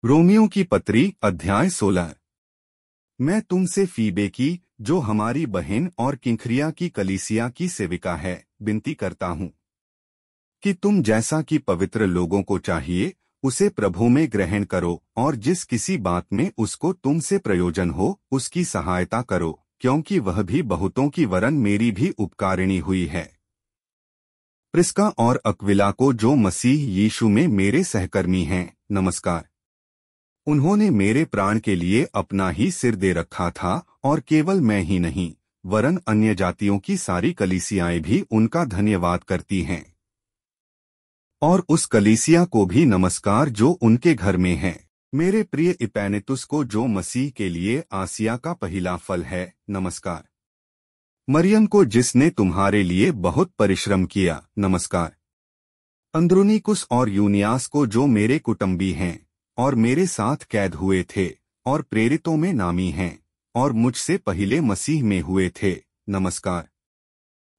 Romeo की पत्री अध्याय 16। मैं तुमसे फीबे की, जो हमारी बहन और किंख्रिया की कलीसिया की सेविका है, विनती करता हूँ कि तुम जैसा कि पवित्र लोगों को चाहिए उसे प्रभु में ग्रहण करो, और जिस किसी बात में उसको तुमसे प्रयोजन हो उसकी सहायता करो, क्योंकि वह भी बहुतों की वरन मेरी भी उपकारिणी हुई है। प्रिस्का और अक्विला को, जो मसीह यीशु में मेरे सहकर्मी हैं, नमस्कार। उन्होंने मेरे प्राण के लिए अपना ही सिर दे रखा था, और केवल मैं ही नहीं वरन अन्य जातियों की सारी कलीसियाएं भी उनका धन्यवाद करती हैं। और उस कलीसिया को भी नमस्कार जो उनके घर में है। मेरे प्रिय इपैनेतुस को, जो मसीह के लिए आसिया का पहला फल है, नमस्कार। मरियम को, जिसने तुम्हारे लिए बहुत परिश्रम किया, नमस्कार। अंद्रुनीकुस और यूनियास को, जो मेरे कुटुंबी हैं और मेरे साथ कैद हुए थे और प्रेरितों में नामी हैं और मुझसे पहले मसीह में हुए थे, नमस्कार।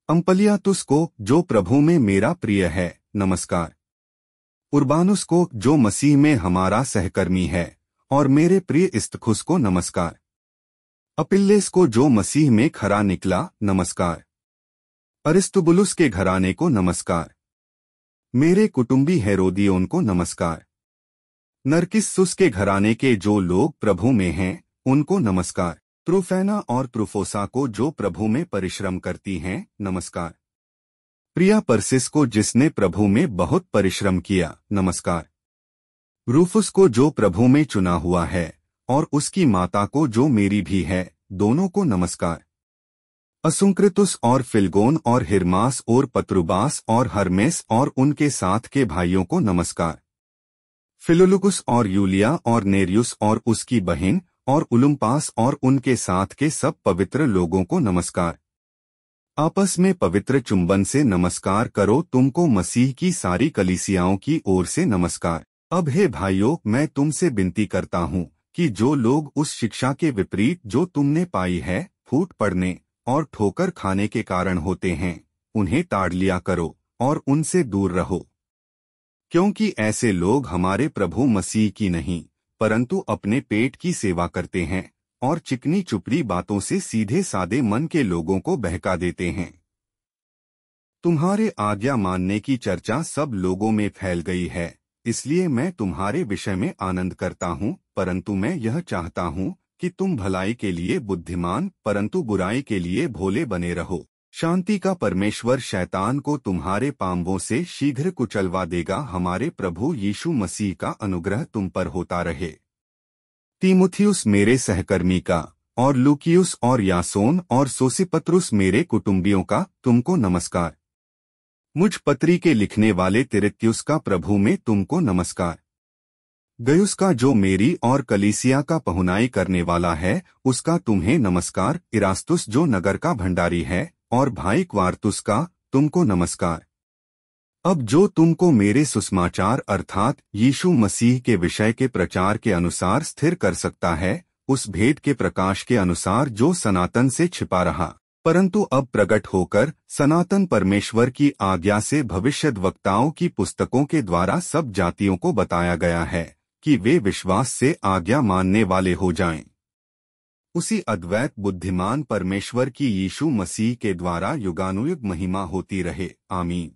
अम्पलियातुस को, जो प्रभु में मेरा प्रिय है, नमस्कार। उर्बानुस को, जो मसीह में हमारा सहकर्मी है, और मेरे प्रिय इस्तखुस को नमस्कार। अपिल्लेस को, जो मसीह में खरा निकला, नमस्कार। अरिस्तुबुलुस के घराने को नमस्कार। मेरे कुटुंबी हेरोदियोन को नमस्कार। नरकिस्सुस के घराने के जो लोग प्रभु में हैं, उनको नमस्कार। त्रुफैना और प्रुफोसा को, जो प्रभु में परिश्रम करती हैं, नमस्कार। प्रिया परसिस को, जिसने प्रभु में बहुत परिश्रम किया, नमस्कार। रूफुस को, जो प्रभु में चुना हुआ है, और उसकी माता को, जो मेरी भी है, दोनों को नमस्कार। असुंक्रितुस और फिलगोन और हिर्मास और पत्रुबास और हर्मेस और उनके साथ के भाइयों को नमस्कार। फिलुलुकुस और यूलिया और नेरियुस और उसकी बहन और उलुम्पास और उनके साथ के सब पवित्र लोगों को नमस्कार। आपस में पवित्र चुंबन से नमस्कार करो। तुमको मसीह की सारी कलीसियाओं की ओर से नमस्कार। अब हे भाइयों, मैं तुमसे विनती करता हूँ कि जो लोग उस शिक्षा के विपरीत जो तुमने पाई है, फूट पड़ने और ठोकर खाने के कारण होते हैं, उन्हें ताड़ लिया करो और उनसे दूर रहो, क्योंकि ऐसे लोग हमारे प्रभु मसीह की नहीं परंतु अपने पेट की सेवा करते हैं और चिकनी चुपड़ी बातों से सीधे सादे मन के लोगों को बहका देते हैं। तुम्हारे आज्ञा मानने की चर्चा सब लोगों में फैल गई है, इसलिए मैं तुम्हारे विषय में आनंद करता हूँ, परंतु मैं यह चाहता हूँ कि तुम भलाई के लिए बुद्धिमान परंतु बुराई के लिए भोले बने रहो। शांति का परमेश्वर शैतान को तुम्हारे पांवों से शीघ्र कुचलवा देगा। हमारे प्रभु यीशु मसीह का अनुग्रह तुम पर होता रहे। तीमुथियुस मेरे सहकर्मी का, और लूकियुस और यासोन और सोसिपत्रुस मेरे कुटुंबियों का, तुमको नमस्कार। मुझ पत्री के लिखने वाले तिरित्युस का प्रभु में तुमको नमस्कार। गयुस का, जो मेरी और कलीसिया का पहुनाई करने वाला है, उसका तुम्हें नमस्कार। इरास्तुस, जो नगर का भंडारी है, और भाई क्वारतुस का, तुमको नमस्कार। अब जो तुमको मेरे सुसमाचार अर्थात यीशु मसीह के विषय के प्रचार के अनुसार स्थिर कर सकता है, उस भेद के प्रकाश के अनुसार जो सनातन से छिपा रहा परंतु अब प्रकट होकर सनातन परमेश्वर की आज्ञा से भविष्यद्वक्ताओं की पुस्तकों के द्वारा सब जातियों को बताया गया है कि वे विश्वास से आज्ञा मानने वाले हो जाएं। उसी अद्वैत बुद्धिमान परमेश्वर की यीशु मसीह के द्वारा युगानुयुग महिमा होती रहे। आमीन।